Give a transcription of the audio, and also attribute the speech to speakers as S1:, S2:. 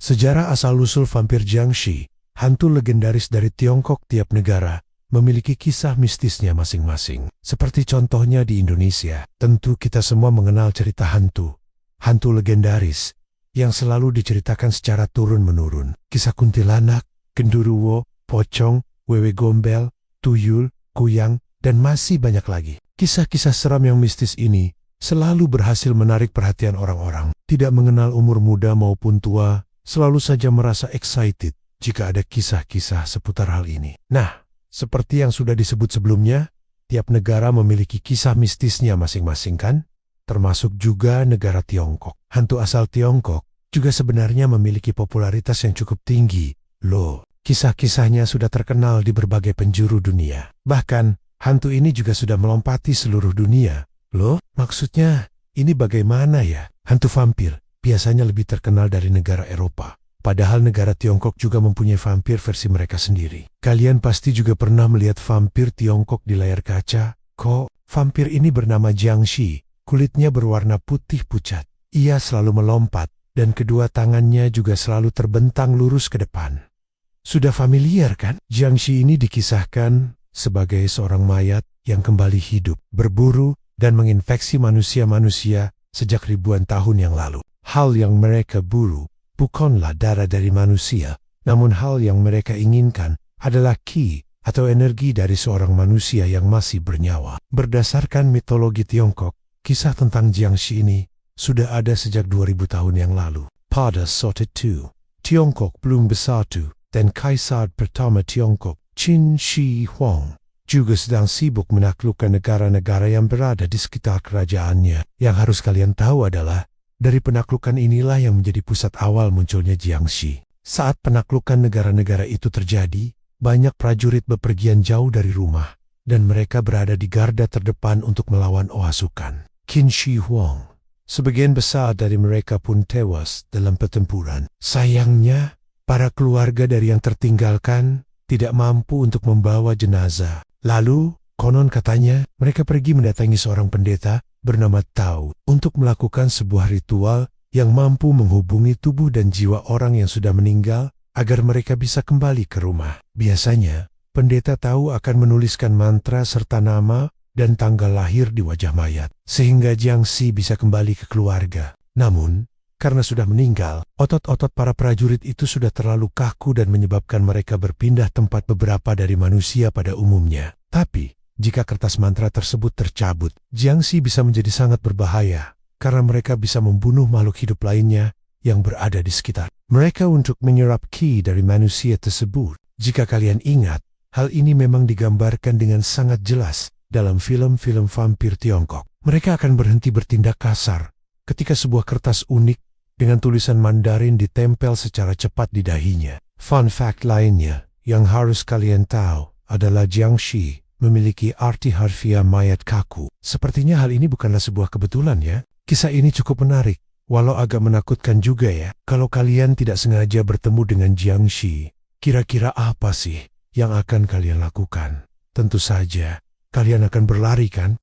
S1: Sejarah asal-usul vampir Jiangshi, hantu legendaris dari Tiongkok. Tiap negara memiliki kisah mistisnya masing-masing. Seperti contohnya di Indonesia, tentu kita semua mengenal cerita hantu legendaris yang selalu diceritakan secara turun-menurun. Kisah kuntilanak, genderuwo, pocong, wewe gombel, tuyul, kuyang, dan masih banyak lagi. Kisah-kisah seram yang mistis ini selalu berhasil menarik perhatian orang-orang. Tidak mengenal umur muda maupun tua, selalu saja merasa excited jika ada kisah-kisah seputar hal ini. Nah, seperti yang sudah disebut sebelumnya, tiap negara memiliki kisah mistisnya masing-masing kan? Termasuk juga negara Tiongkok. Hantu asal Tiongkok juga sebenarnya memiliki popularitas yang cukup tinggi. Loh, kisah-kisahnya sudah terkenal di berbagai penjuru dunia. Bahkan, hantu ini juga sudah melompati seluruh dunia. Loh, maksudnya ini bagaimana ya? Hantu vampir biasanya lebih terkenal dari negara Eropa. Padahal negara Tiongkok juga mempunyai vampir versi mereka sendiri. Kalian pasti juga pernah melihat vampir Tiongkok di layar kaca. Kok, vampir ini bernama Jiangshi. Kulitnya berwarna putih pucat. Ia selalu melompat, dan kedua tangannya juga selalu terbentang lurus ke depan. Sudah familiar kan? Jiangshi ini dikisahkan sebagai seorang mayat yang kembali hidup, berburu, dan menginfeksi manusia-manusia sejak ribuan tahun yang lalu. Hal yang mereka buru bukanlah darah dari manusia, namun hal yang mereka inginkan adalah ki atau energi dari seorang manusia yang masih bernyawa. Berdasarkan mitologi Tiongkok, kisah tentang Jiangshi ini sudah ada sejak 2000 tahun yang lalu. Pada saat itu, Tiongkok belum bersatu, dan Kaisar pertama Tiongkok, Qin Shi Huang, juga sedang sibuk menaklukkan negara-negara yang berada di sekitar kerajaannya. Yang harus kalian tahu adalah, dari penaklukan inilah yang menjadi pusat awal munculnya Jiangshi. Saat penaklukan negara-negara itu terjadi, banyak prajurit bepergian jauh dari rumah, dan mereka berada di garda terdepan untuk melawan Oasukan Qin Shi Huang. Sebagian besar dari mereka pun tewas dalam pertempuran. Sayangnya, para keluarga dari yang tertinggalkan tidak mampu untuk membawa jenazah. Lalu, konon katanya, mereka pergi mendatangi seorang pendeta bernama Tao untuk melakukan sebuah ritual yang mampu menghubungi tubuh dan jiwa orang yang sudah meninggal agar mereka bisa kembali ke rumah. Biasanya, pendeta Tao akan menuliskan mantra serta nama dan tanggal lahir di wajah mayat, sehingga Jiangshi bisa kembali ke keluarga. Namun, karena sudah meninggal, otot-otot para prajurit itu sudah terlalu kaku dan menyebabkan mereka berpindah tempat beberapa dari manusia pada umumnya. Tapi, jika kertas mantra tersebut tercabut, Jiangshi bisa menjadi sangat berbahaya, karena mereka bisa membunuh makhluk hidup lainnya yang berada di sekitar mereka untuk menyerap ki dari manusia tersebut. Jika kalian ingat, hal ini memang digambarkan dengan sangat jelas dalam film-film vampir Tiongkok. Mereka akan berhenti bertindak kasar ketika sebuah kertas unik dengan tulisan Mandarin ditempel secara cepat di dahinya. Fun fact lainnya yang harus kalian tahu adalah Jiangshi memiliki arti harfiah mayat kaku. Sepertinya hal ini bukanlah sebuah kebetulan ya. Kisah ini cukup menarik, walau agak menakutkan juga ya. Kalau kalian tidak sengaja bertemu dengan Jiangshi, kira-kira apa sih yang akan kalian lakukan? Tentu saja, kalian akan berlari kan?